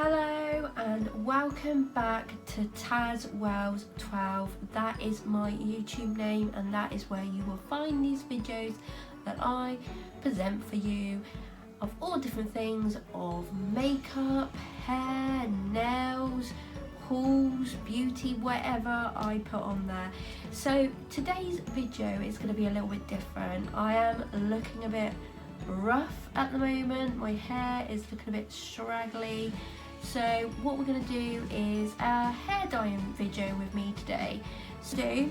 Hello and welcome back to Taz Wells 12. That is my YouTube name and that is where you will find these videos that I present for you of all different things of makeup, hair, nails, hauls, beauty, whatever I put on there. So today's video is going to be a little bit different. I am looking a bit rough at the moment. My hair is looking a bit straggly. So what we're going to do is a hair dyeing video with me today. So do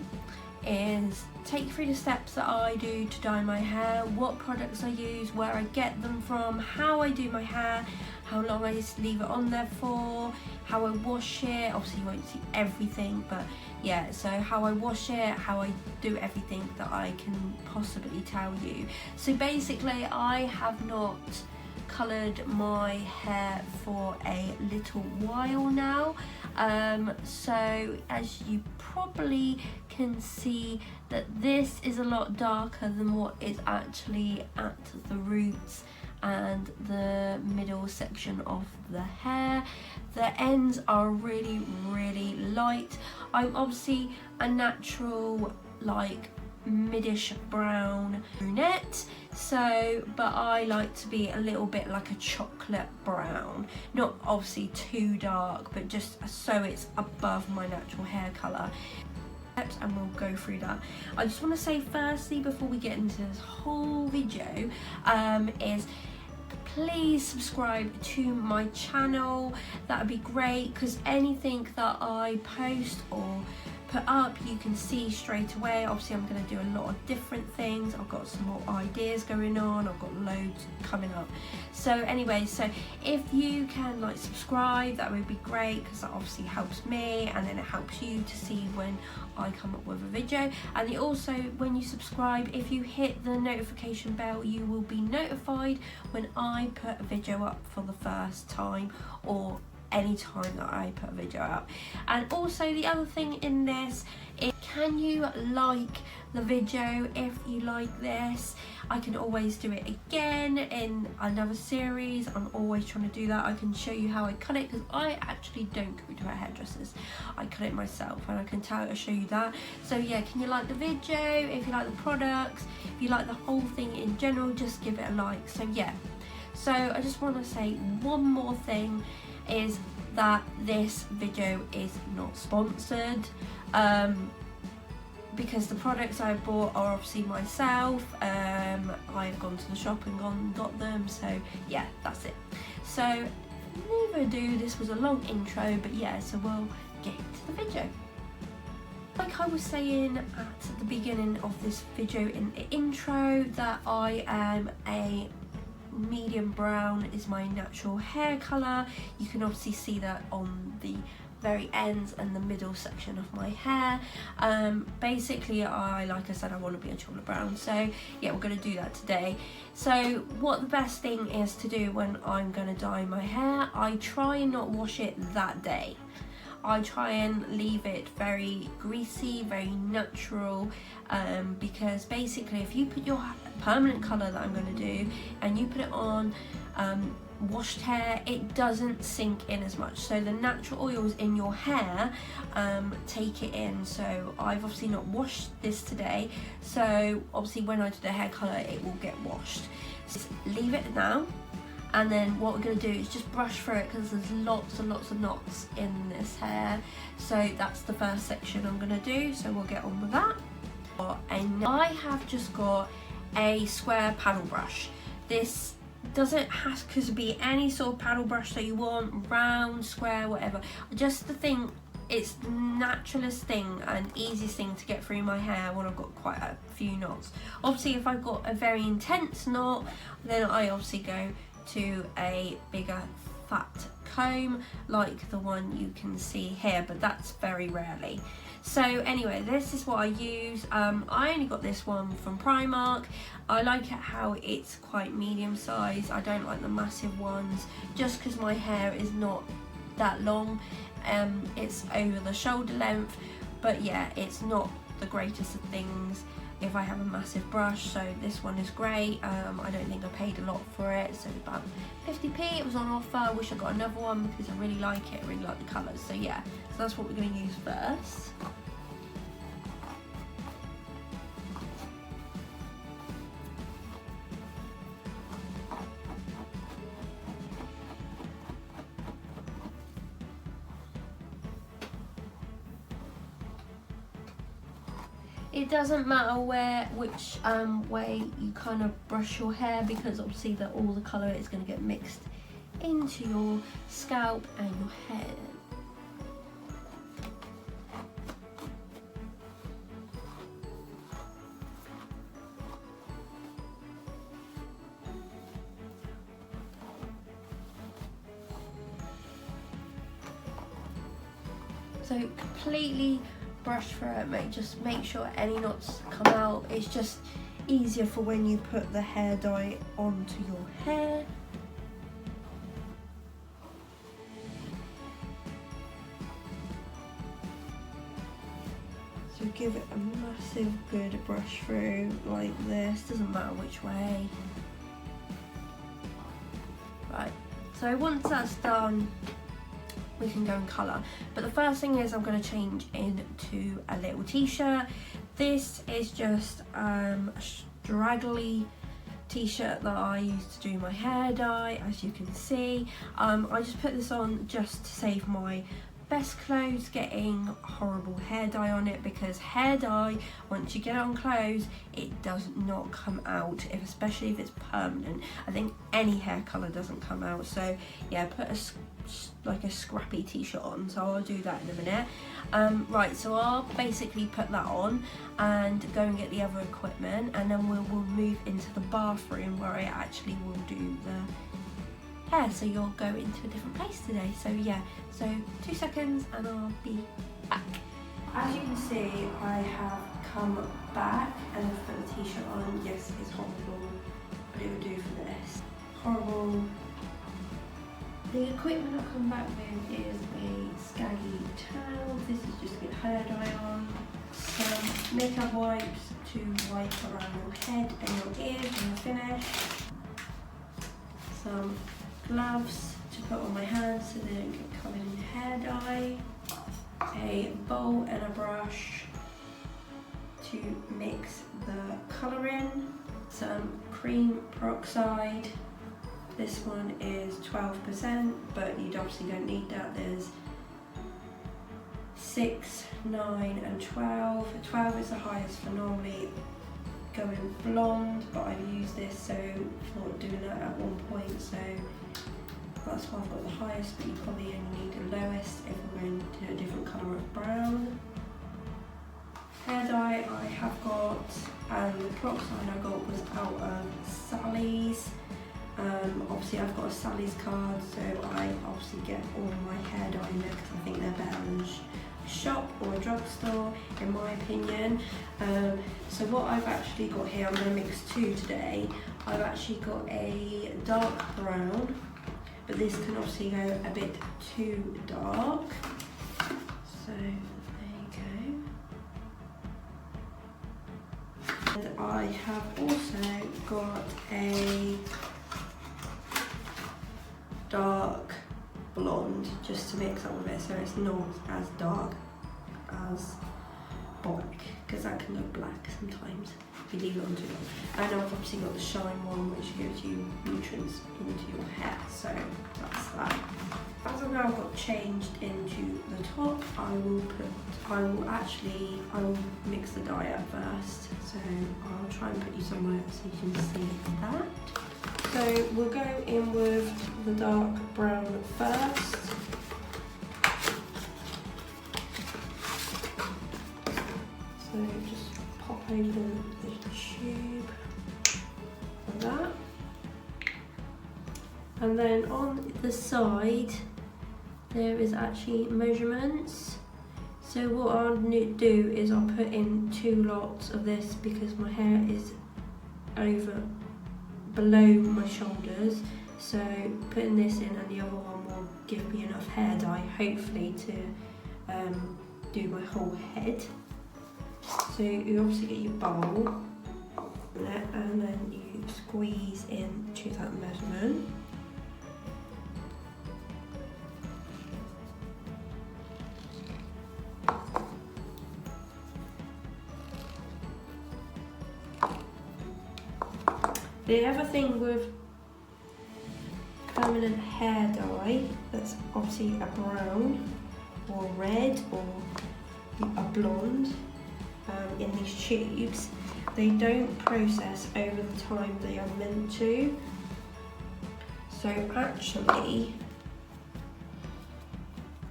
is take you through the steps that I do to dye my hair, what products I use, where I get them from, how I do my hair, how long I just leave it on there for, how I wash it. Obviously you won't see everything, but yeah, so how I wash it, how I do everything that I can possibly tell you. So basically I have not coloured my hair for a little while now, so as you probably can see that this is a lot darker than what is actually at the roots and the middle section of the hair. The ends are really light. I'm obviously a natural like middish brown brunette, so but I like to be a little bit like a chocolate brown, not obviously too dark, but just so it's above my natural hair colour. And we'll go through that. I just want to say firstly before we get into this whole video is please subscribe to my channel. That would be great, because anything that I post or put up you can see straight away. Obviously I'm going to do a lot of different things. I've got some more ideas going on, I've got loads coming up. So anyway, so if you can like subscribe, that would be great, because that obviously helps me and then it helps you to see when I come up with a video. And also when you subscribe, if you hit the notification bell, you will be notified when I put a video up for the first time or any time that I put a video up. And also the other thing in this is, can you like the video? If you like this, I can always do it again in another series. I'm always trying to do that. I can show you how I cut it, because I actually don't go to hairdressers. I cut it myself and I can show you that. So yeah, can you like the video? If you like the products, if you like the whole thing in general, just give it a like. So yeah, so I just want to say one more thing, is that this video is not sponsored, because the products I bought are obviously myself. I've gone to the shop and got them, so yeah, that's it. So neither ado, this was a long intro, but yeah, so we'll get into the video. Like I was saying at the beginning of this video in the intro, that I am a medium brown is my natural hair colour. You can obviously see that on the very ends and the middle section of my hair. Basically like I said, I want to be a chocolate brown, so yeah, we're going to do that today. So what the best thing is to do when I'm going to dye my hair, I try and not wash it that day. I try and leave it very greasy, very natural, because basically if you put your permanent colour that I'm going to do and you put it on washed hair, it doesn't sink in as much, so the natural oils in your hair take it in. So I've obviously not washed this today, so obviously when I do the hair colour it will get washed. So leave it now. And then what we're going to do is just brush through it, because there's lots and lots of knots in this hair. So that's the first section I'm going to do, so we'll get on with that. And I have just got a square paddle brush. This doesn't have to be any sort of paddle brush that you want, round, square, whatever. Just the thing, it's the naturalest thing and easiest thing to get through my hair when I've got quite a few knots. Obviously if I've got a very intense knot, then I obviously go to a bigger fat comb like the one you can see here, but that's very rarely. So anyway, this is what I use. I only got this one from Primark. I like it how it's quite medium size. I don't like the massive ones, just because my hair is not that long. It's over the shoulder length, but yeah, it's not the greatest of things. if I have a massive brush. So this one is great. I don't think I paid a lot for it, so about 50p. It was on offer. I wish I got another one because I really like it. I really like the colours. So yeah, so that's what we're going to use first. It doesn't matter which way you kind of brush your hair, because obviously all the colour is going to get mixed into your scalp and your hair. So completely brush through it, mate. Just make sure any knots come out. It's just easier for when you put the hair dye onto your hair. So give it a massive good brush through like this, doesn't matter which way. Right, so once that's done, we can go and colour. But the first thing is I'm going to change into a little t-shirt. This is just a straggly t-shirt that I used to do my hair dye, as you can see. I just put this on just to save my best clothes getting horrible hair dye on it, because hair dye, once you get it on clothes, it does not come out, especially if it's permanent. I think any hair colour doesn't come out. So yeah, put like a scrappy t-shirt on, so I'll do that in a minute. Right, so I'll basically put that on and go and get the other equipment, and then we'll move into the bathroom where I actually will do the hair. So you'll go into a different place today. So yeah, so 2 seconds and I'll be back. As you can see, I have come back and I've put the t-shirt on. Yes, it's horrible, but it would do for this. Horrible. The equipment I've come back with is a scaggy towel. This is just to get hair dye on. Some makeup wipes to wipe around your head and your ears when you're finished. Some gloves to put on my hands so they don't get covered in hair dye. A bowl and a brush to mix the colour in. Some cream peroxide. This one is 12%, but you obviously don't need that. There's 6, 9 and 12. 12 is the highest for normally going blonde, but I've used this so for doing that at one point, so that's why I've got the highest, but you probably only need the lowest if we're going to a different colour of brown. Hair dye I have got, and the peroxide I got was out of Sally's. Obviously I've got a Sally's card, so I obviously get all my hair dye in there because I think they're better than a shop or a drugstore, in my opinion. So what I've actually got here, I'm going to mix two today. I've actually got a dark brown, but this can obviously go a bit too dark. So there you go. And I have also got a dark blonde just to mix up with it so it's not as dark as black, because that can go black sometimes if you leave it on too long. And I've obviously got the shine one, which gives you nutrients into your hair, so that's that. As I've now got changed into the top, I will mix the dye up first, so I'll try and put you somewhere so you can see that. So we'll go in with the dark brown first. So just pop open the tube like that. And then on the side there is actually measurements. So what I'll do is I'll put in 2 lots of this because my hair is below my shoulders, so putting this in and the other one will give me enough hair dye hopefully to do my whole head. So you obviously get your bowl and then you squeeze into that measurement. The other thing with permanent hair dye that's obviously a brown or red or a blonde in these tubes, they don't process over the time they are meant to. So actually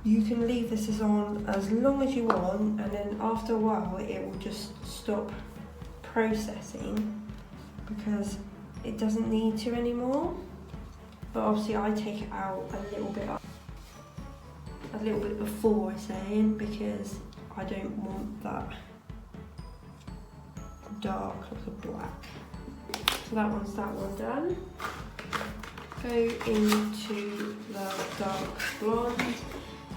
you can leave this as on as long as you want, and then after a while it will just stop processing because it doesn't need to anymore. But obviously I take it out a little bit before I saying, because I don't want that dark look of black. So that one's done. Go into the dark blonde.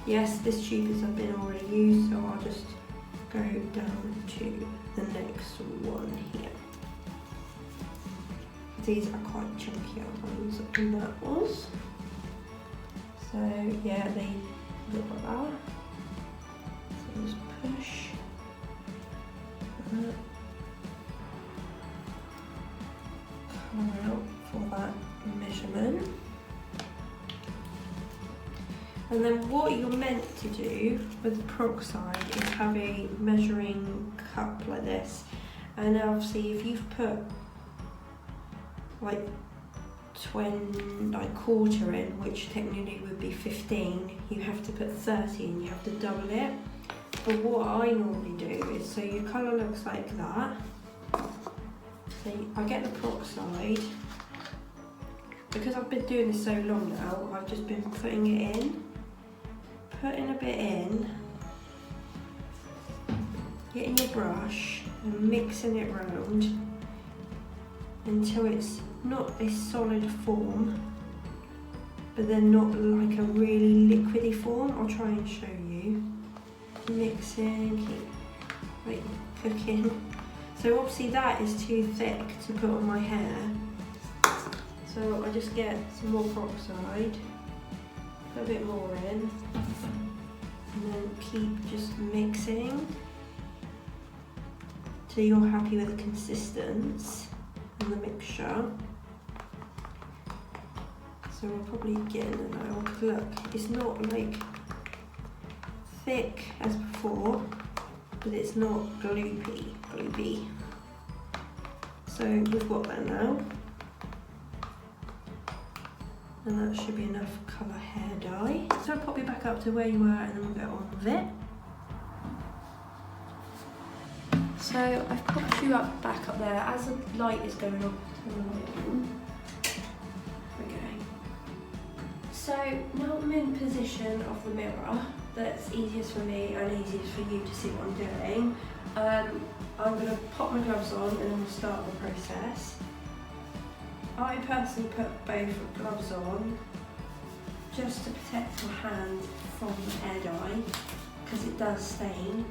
Yes, this tube has been already used, so I'll just go down to the next one here. These are quite chunkier ones than that was. So yeah, they look like that. So just push that, come out for that measurement. And then what you're meant to do with the peroxide is have a measuring cup like this. And obviously if you've put like quarter in, which technically would be 15, you have to put 30 in, you have to double it. But what I normally do is, so your colour looks like that. So I get the peroxide. Because I've been doing this so long now, I've just been putting it in. Putting a bit in, getting your brush and mixing it round until it's not a solid form, but then not like a really liquidy form. I'll try and show you. Mixing, keep like cooking. So obviously that is too thick to put on my hair. So I just get some more peroxide, put a bit more in, and then keep just mixing till you're happy with the consistency and the mixture. So we're probably getting it now. Look, it's not like thick as before, but it's not gloopy. So we've got that now. And that should be enough colour hair dye. So I'll pop you back up to where you were and then we'll get on with it. So I've popped you back up there as the light is going on. Okay. So now I'm in position of the mirror that's easiest for me and easiest for you to see what I'm doing. I'm going to pop my gloves on and then we'll start the process. I personally put both gloves on just to protect my hand from the hair dye because it does stain.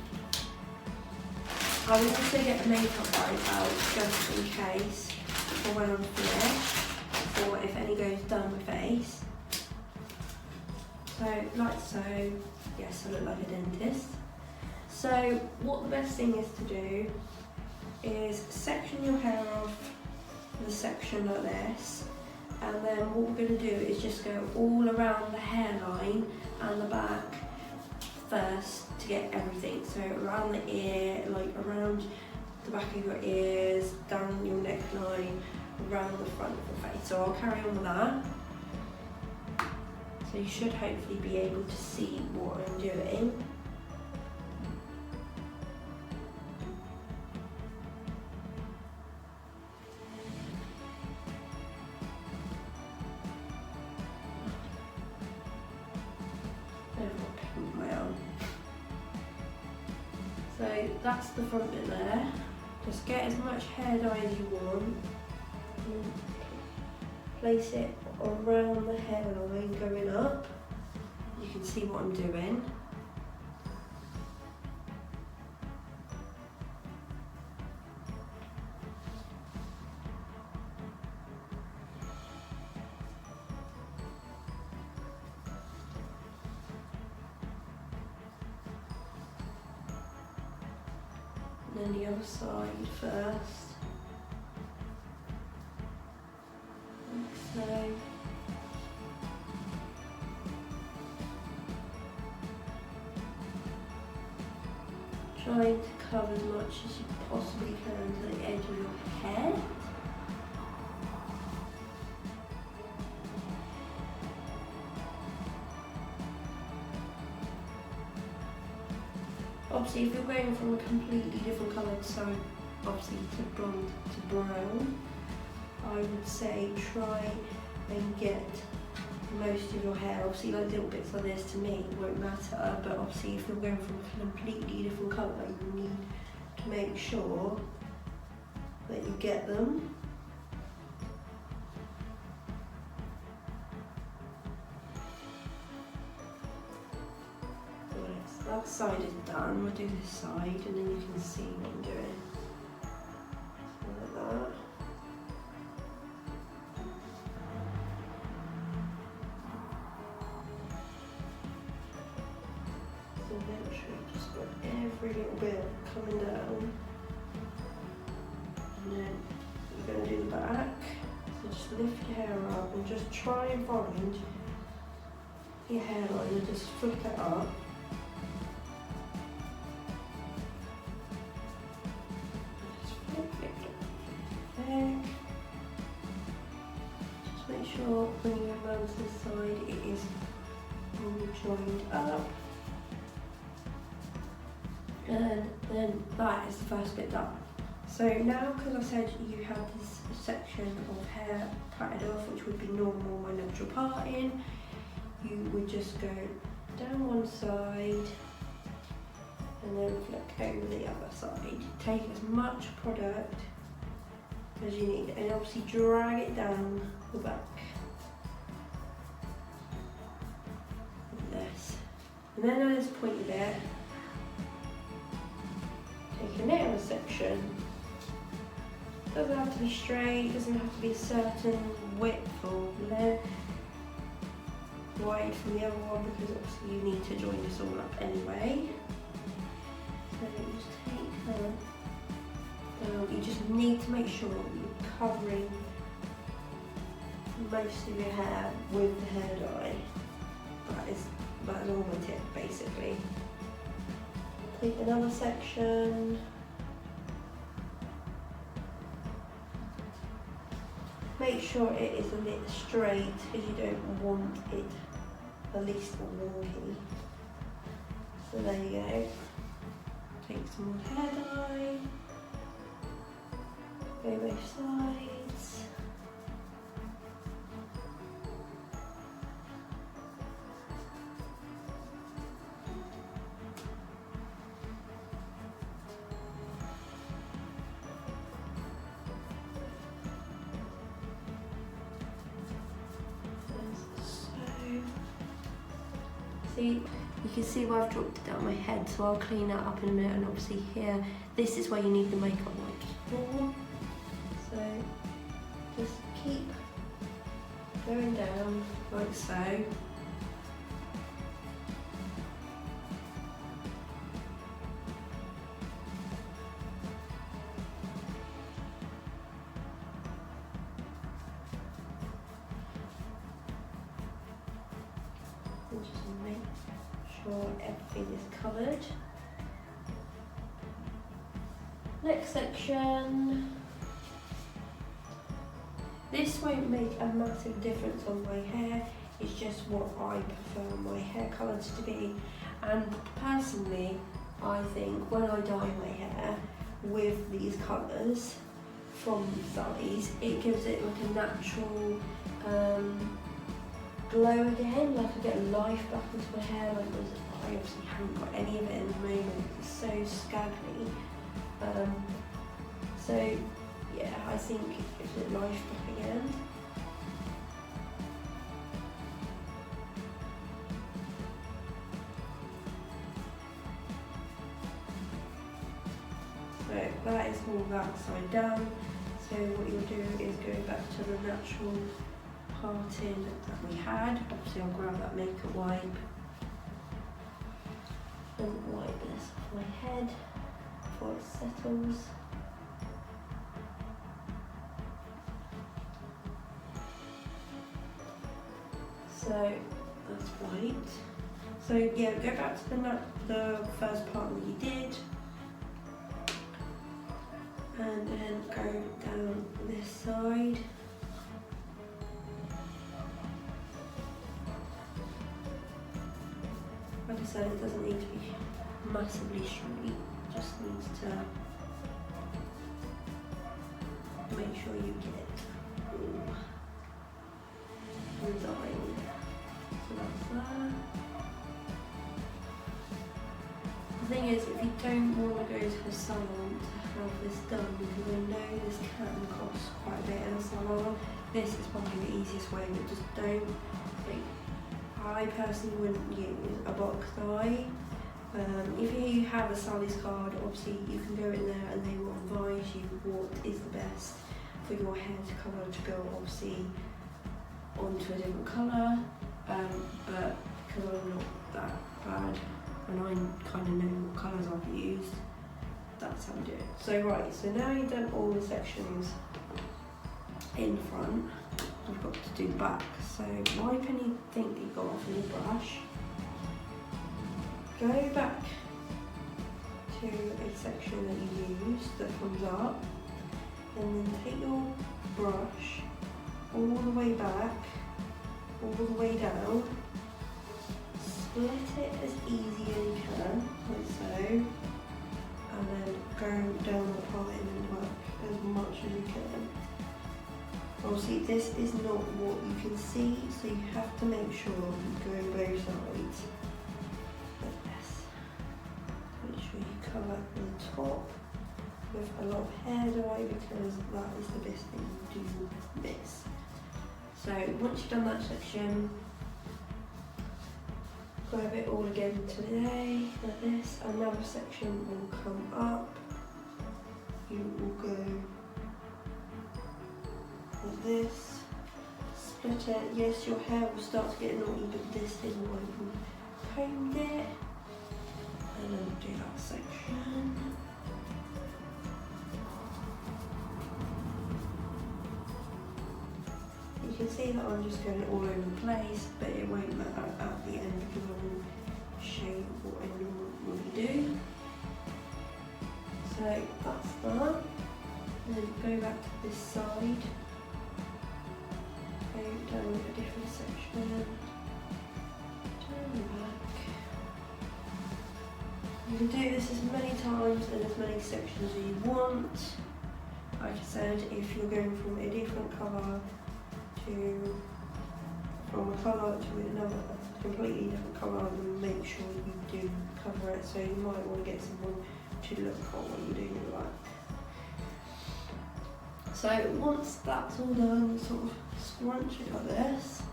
I will also get the makeup wipe out just in case for when I'm finished or if any goes down my face. So like so, yes, I look like a dentist. So what the best thing is to do is section your hair off the section like this, and then what we're going to do is just go all around the hairline and the back first to get everything. So around the ear, like around the back of your ears, down your neckline, around the front of the face. So I'll carry on with that. So you should hopefully be able to see what I'm doing. So that's the front bit there. Just get as much hair dye as you want. Place it around the hairline going up. You can see what I'm doing. then the other side first. Like so. Trying to cover as much as you possibly can to the edge of your head. Obviously, if you're going from a completely different colour, so obviously to blonde to brown, I would say try and get most of your hair, obviously like little bits like this to me won't matter, but obviously if you're going from a completely different colour, you need to make sure that you get them. So that side is done, we'll do this side and then you can see what I'm doing. Like that. Just got every little bit coming down, and then you're going to do the back, so just lift your hair up and just try and find your hairline and just flip it up. Just flip it back. Just make sure when you go around to the side it is all joined up. And then that is the first bit done. So now, because I said you had this section of hair parted off, which would be normal, my natural parting, you would just go down one side and then flick over the other side. Take as much product as you need and obviously drag it down the back. Like this. And then at this pointy bit, take your narrow section. Doesn't have to be straight, doesn't have to be a certain width or length, wide from the other one, because obviously you need to join this all up anyway. So just take that down. You just need to make sure you're covering most of your hair with the hair dye. That is all my tip basically. Take another section. Make sure it is a bit straight because you don't want it the least wonky. So there you go. Take some more hair dye. Go both sides. You can see where I've dropped it down my head, so I'll clean that up in a minute. And obviously here, this is where you need the makeup wipes for. So just keep going down like so. And just make sure everything is covered. Next section. This won't make a massive difference on my hair, it's just what I prefer my hair colours to be. And personally, I think when I dye my hair with these colours from dyes, it gives it like a natural glow again, like I get life back into my hair. Like I obviously haven't got any of it at the moment, it's so scaggy. So yeah, I think it gives it life back again. So that is all that side done. So what you'll do is go back to the natural parting that we had. Obviously I'll grab that makeup wipe and wipe this off my head. before it settles. So that's white. So yeah, go back to the first part that you did, and then go down this side. Like I said, it doesn't need to be massively straight, it just needs to make sure you get design. So that's that. The thing is, if you don't want to go to a salon to have this done, because I know this can cost quite a bit in a salon, this is probably the easiest way, but just don't, I personally wouldn't use a box dye. If you have a Sally's card, obviously you can go in there and they will advise you what is the best for your hair colour to go obviously onto a different colour, but because I'm not that bad and I kind of know what colours I've used, that's how I do it. So right, so now you've done all the sections in front, I've got to do back. So wipe anything that you got off your brush, go back to a section that you used that comes up, and then take your brush all the way back, all the way down, split it as easy as you can, like so, and then go down the part and work as much as you can. Obviously this is not what you can see, so you have to make sure you go both sides like this. Make sure you cover the top with a lot of hair dye, because that is the best thing you do miss. So once you've done that section, grab it all again today, like this. Another section will come up. You will go like this, split it. Yes, your hair will start to get naughty, but this is why you combed it. And then do that section. You can see that I'm just going all over the place, but it won't matter at the end because I will show you what I normally do. So that's that. And then go back to this side. Go down a different section. Turn back. You can do this as many times and as many sections as you want. Like I said, if you're going from a different colour from a colour to another completely different colour, then make sure you do cover it. So you might want to get someone to look at what you're doing in the back. So once that's all done, sort of scrunch it like this.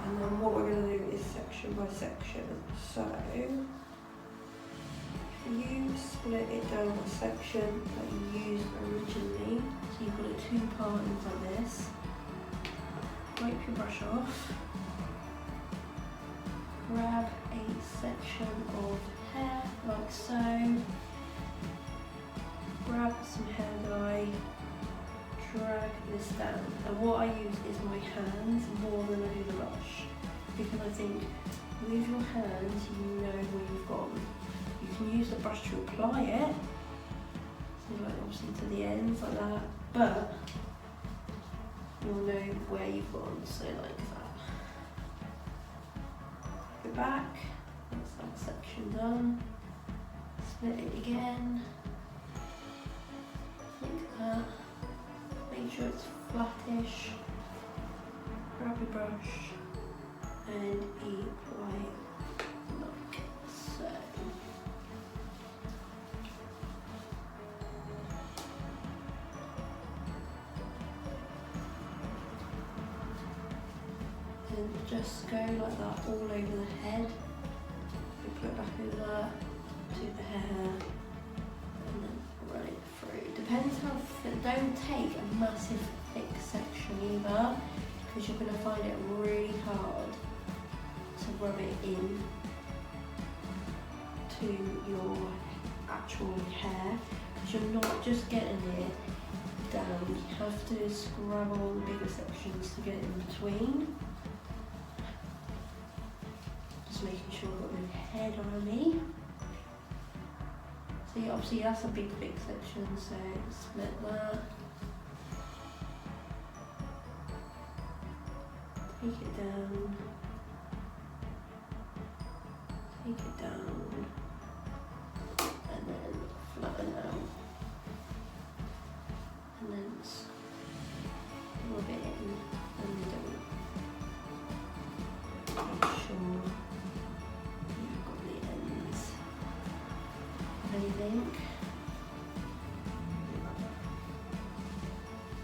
And then what we're going to do is section by section. So you split it down a section that you used originally, so you've got it two parts like this. Wipe your brush off, grab a section of hair like so, grab some hair dye, drag this down. And what I use is my hands more than I do the brush, because I think with your hands you know where you've gone. You can use the brush to apply it, so like obviously to the ends like that, but you'll know where you've gone, so like that. Go back, that's that section done, split it again, like that, make sure it's flattish, grab your brush and apply it like so. And just go like that all over the head. You put it back over to the hair and then run it through. Depends how thick. Don't take a massive thick section either, because you're going to find it really hard to rub it in to your actual hair, because you're not just getting it down, you have to scrub all the bigger sections to get in between. Just making sure I've got no head on me. So yeah, obviously that's a big section, so split that. Take it down. Take it down. And then flatten out. And then rub it in the middle. Make sure you've got the ends of anything.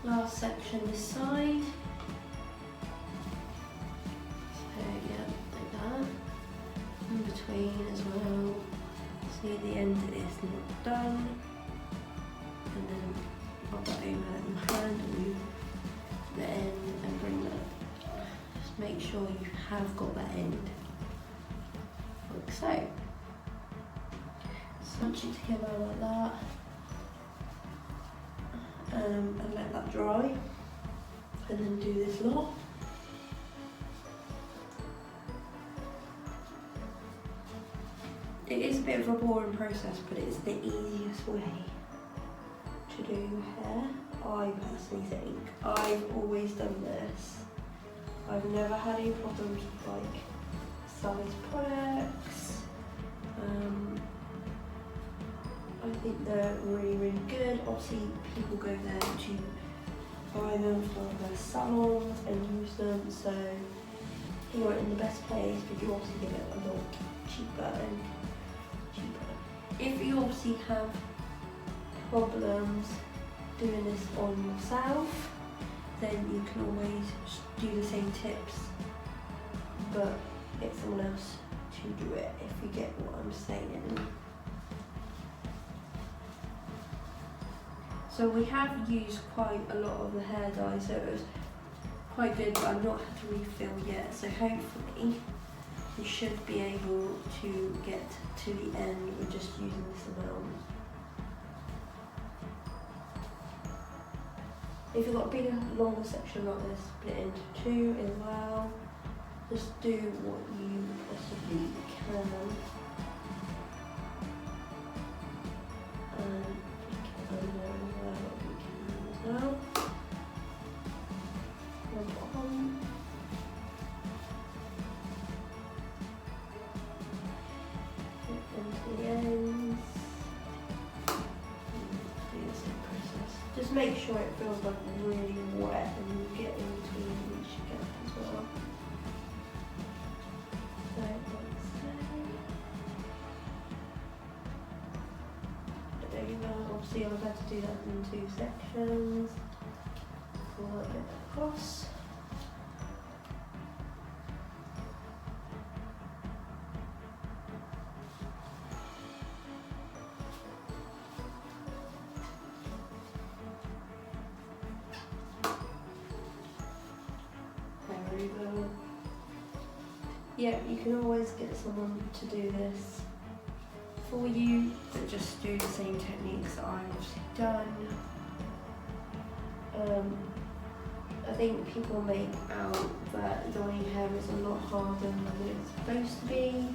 Last section this side. So yeah, like that. In between as well. See the end is not done. And then pop that over the hand and move the end and bring that. Just make sure you have got that end. Like so. Smudge it together like that. And let that dry. And then do this lot. It is a bit of a boring process, but it's the easiest way to do hair, I personally think. I've always done this. I've never had any problems with like size products. I think they're really good. Obviously people go there to buy them for their salons and use them, so you're in the best place, but you also get it a lot cheaper. If you obviously have problems doing this on yourself, then you can always do the same tips, but get someone else to do it, if you get what I'm saying. So we have used quite a lot of the hair dye, so it was quite good, but I've not had to refill yet, so hopefully we should be able to get to the end with just using this amount. If you've got a bigger, longer section like this, split into two as well. Just do what you possibly can. And pick it under what you can as well. Rub it on. Into the ends. Do the same process. Just make sure it feels like really wet and you get in between each gap as well. So let's say obviously I've had to do that in 2 sections before I get that across. Yeah, you can always get someone to do this for you, but just do the same techniques that I've obviously done. I think people make out that dyeing hair is a lot harder than it's supposed to be,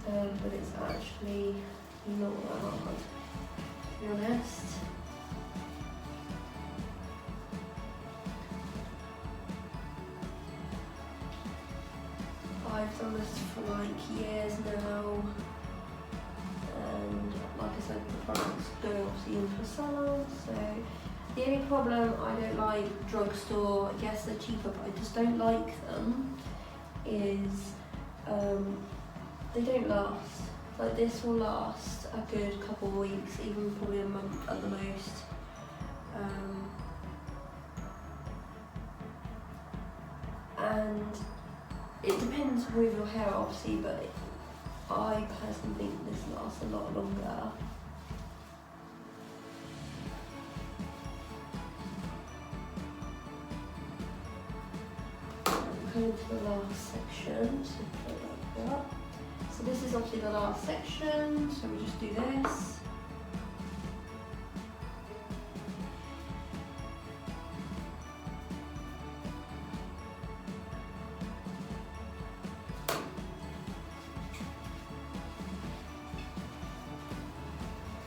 but it's actually not that hard, to be honest. I've done this for like years now, and like I said, the products go obviously in for salons, so the only problem I don't like drugstore, yes they're cheaper, but I just don't like them, is they don't last. Like this will last a good couple of weeks, even probably a month at the most. And it depends with your hair obviously, but I personally think this lasts a lot longer. I'm coming to the last section, so put it like that. So this is obviously the last section, so we just do this.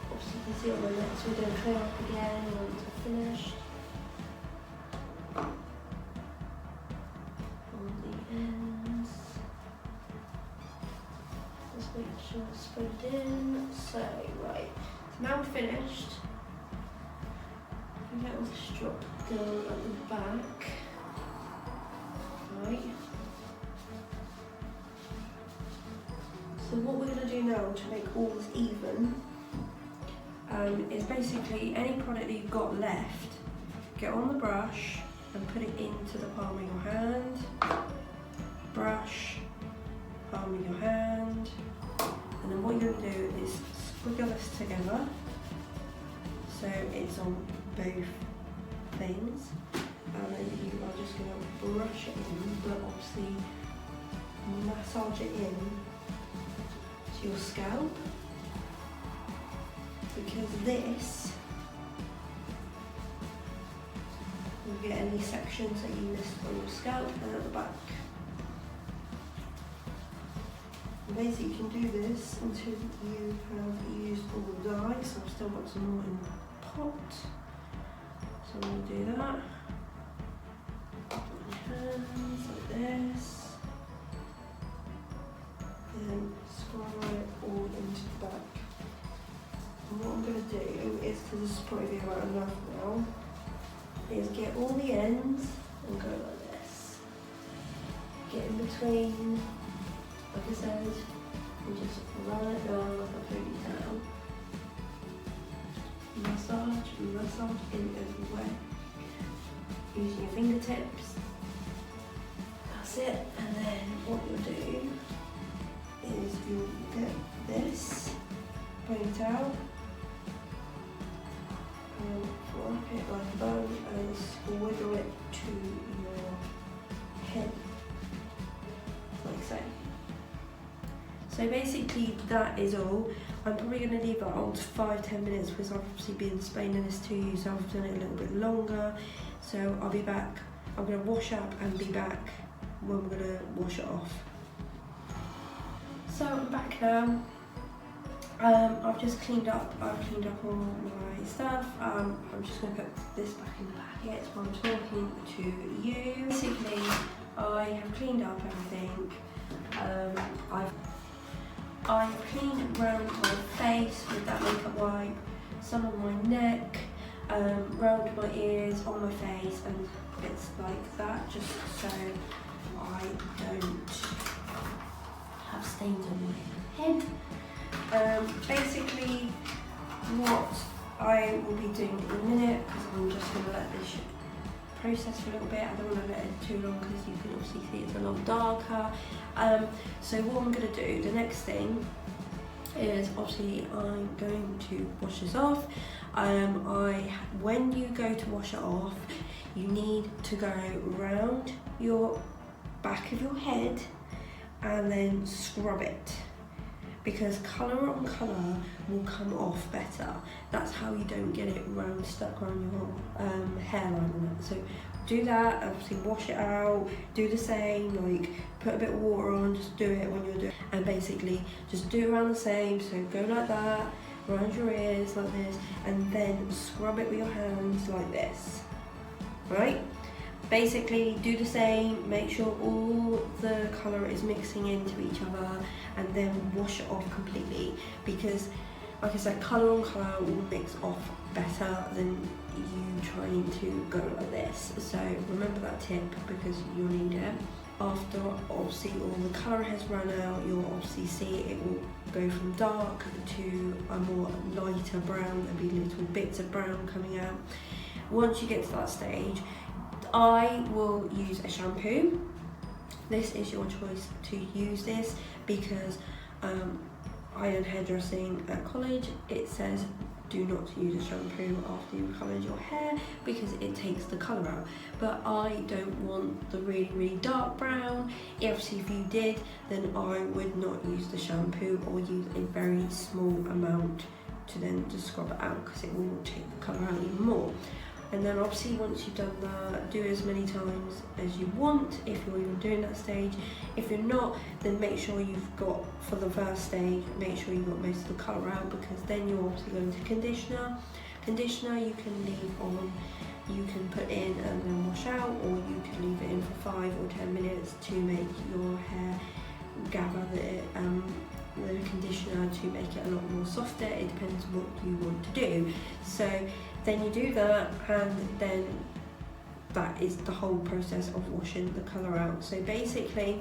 Obviously you can see on my next we're going to clear up again once we're finished. Make sure it's spread in. So, right, so now we're finished. We get all the strap done at the back. Right. So what we're going to do now to make all this even is basically any product that you've got left, get on the brush and put it into the palm of your hand. Brush, palm of your hand. And then what you're going to do is squiggle this together so it's on both things, and then you are just going to brush it in, but obviously massage it in to your scalp, because this will get any sections that you missed on your scalp and at the back. Basically you can do this until you have used all the dye, so I've still got some more in the pot. So I'm going to do that. Put my hands like this. Then square it all into the back. And what I'm going to do is, because this is probably about enough now, is get all the ends and go like this. Get in between. Like I said, and just run it down like I put it down. Massage, massage in everywhere. Using your fingertips. That's it. And then what you'll do is you'll get this ponytail and wrap it like a bow and squiggle it to your head, like so. So basically that is all. I'm probably going to leave that on for 5-10 minutes because I've obviously been explaining this to you, so I've done it a little bit longer. So I'll be back. I'm going to wash up and be back when we're going to wash it off. So I'm back now. I've just cleaned up. I've cleaned up all my stuff. I'm just going to put this back in the packet while I'm talking to you. Basically, I have cleaned up everything. I've cleaned around my face with that makeup wipe, some on my neck, round my ears, on my face, and bits like that, just so I don't have stains on my head. Basically, what I will be doing in a minute, because I'm just going to let this process for a little bit. I don't want to let it too long because you can obviously see it's a lot darker. So what I'm going to do, the next thing is obviously I'm going to wash this off. When you go to wash it off, you need to go round your back of your head and then scrub it, because colour on colour will come off better. That's how you don't get it stuck around your hairline and that. So do that, obviously wash it out, do the same, like put a bit of water on, just do it when you're doing it. And basically just do around the same, so go like that, around your ears like this, and then scrub it with your hands like this, right? Basically do the same, make sure all the colour is mixing into each other, and then wash it off completely, because like I said, colour on colour will mix off better than you trying to go like this. So remember that tip, because you'll need it. After obviously all the colour has run out, you'll obviously see it will go from dark to a more lighter brown. There'll be little bits of brown coming out. Once you get to that stage, I will use a shampoo. This is your choice to use this, because I learned hairdressing at college. It says do not use a shampoo after you've coloured your hair because it takes the colour out. But I don't want the really dark brown. Obviously if you did, then I would not use the shampoo or use a very small amount to then just scrub it out because it will take the colour out even more. And then obviously once you've done that, do it as many times as you want if you're even doing that stage. If you're not, then make sure you've got, for the first stage, make sure you've got most of the colour out, because then you're obviously going to conditioner. Conditioner you can leave on, you can put in and then wash out, or you can leave it in for 5 or 10 minutes to make your hair gather the conditioner to make it a lot more softer. It depends what you want to do. So then you do that, and then that is the whole process of washing the colour out. So basically,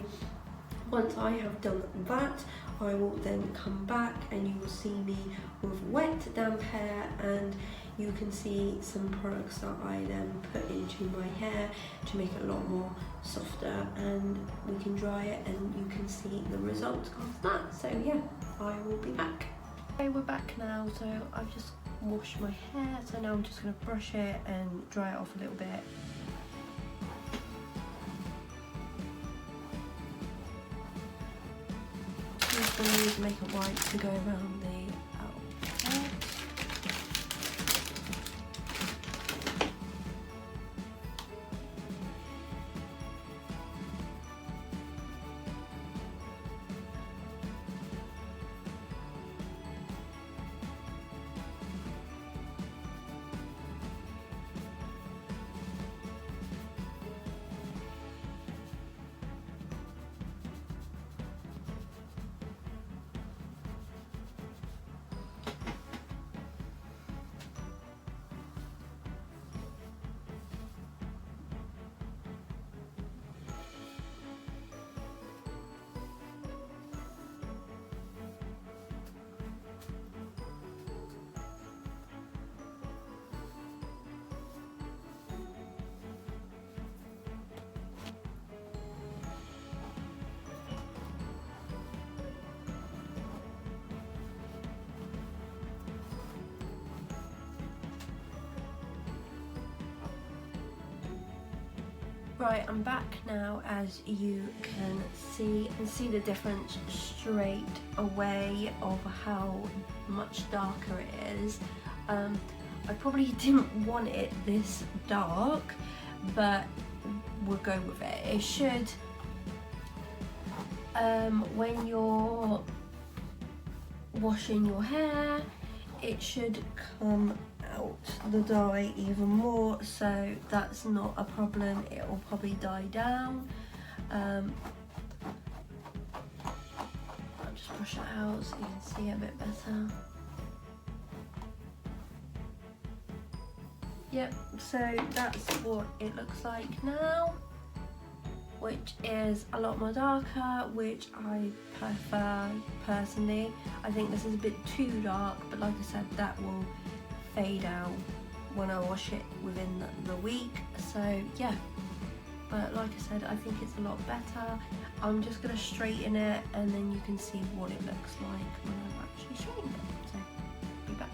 once I have done that, I will then come back and you will see me with wet, damp hair, and you can see some products that I then put into my hair to make it a lot more softer, and we can dry it and you can see the results of that. So yeah, I will be back. Okay, we're back now, so I've just washed my hair, so now I'm just going to brush it and dry it off a little bit. I'm just going to use makeup wipes to go around the outfit. Right, I'm back now, as you can see the difference straight away of how much darker it is. I probably didn't want it this dark, but we'll go with it. It should, when you're washing your hair, it should come out the dye even more, so that's not a problem. It will probably die down. I'll just brush it out so you can see it a bit better. Yep, so that's what it looks like now, which is a lot more darker, which I prefer personally. I think this is a bit too dark, but like I said, that will fade out when I wash it within the week. So yeah, but like I said, I think it's a lot better. I'm just going to straighten it and then you can see what it looks like when I've actually straightened it. So be back.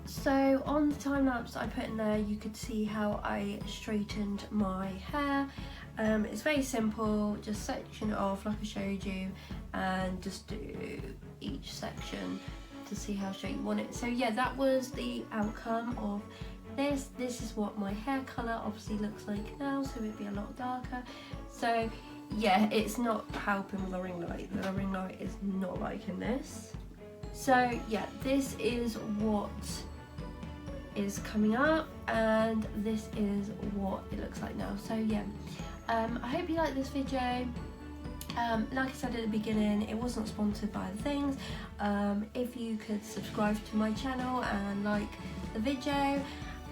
So on the time lapse I put in there, you could see how I straightened my hair. It's very simple, just section it off like I showed you and just do each section to see how straight you want it. So yeah, that was the outcome of this. This is what my hair colour obviously looks like now, so it'd be a lot darker. So yeah, it's not helping with the ring light. The ring light is not liking this. So yeah, this is what is coming up, and this is what it looks like now. So yeah, I hope you like this video. Like I said at the beginning, it wasn't sponsored by the things. If you could subscribe to my channel and like the video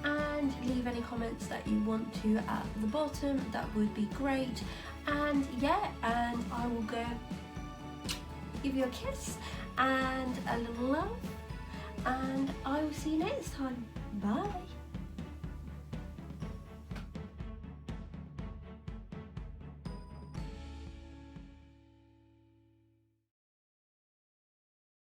and leave any comments that you want to at the bottom, that would be great. And yeah, and I will go give you a kiss and a little love, and I will see you next time. Bye.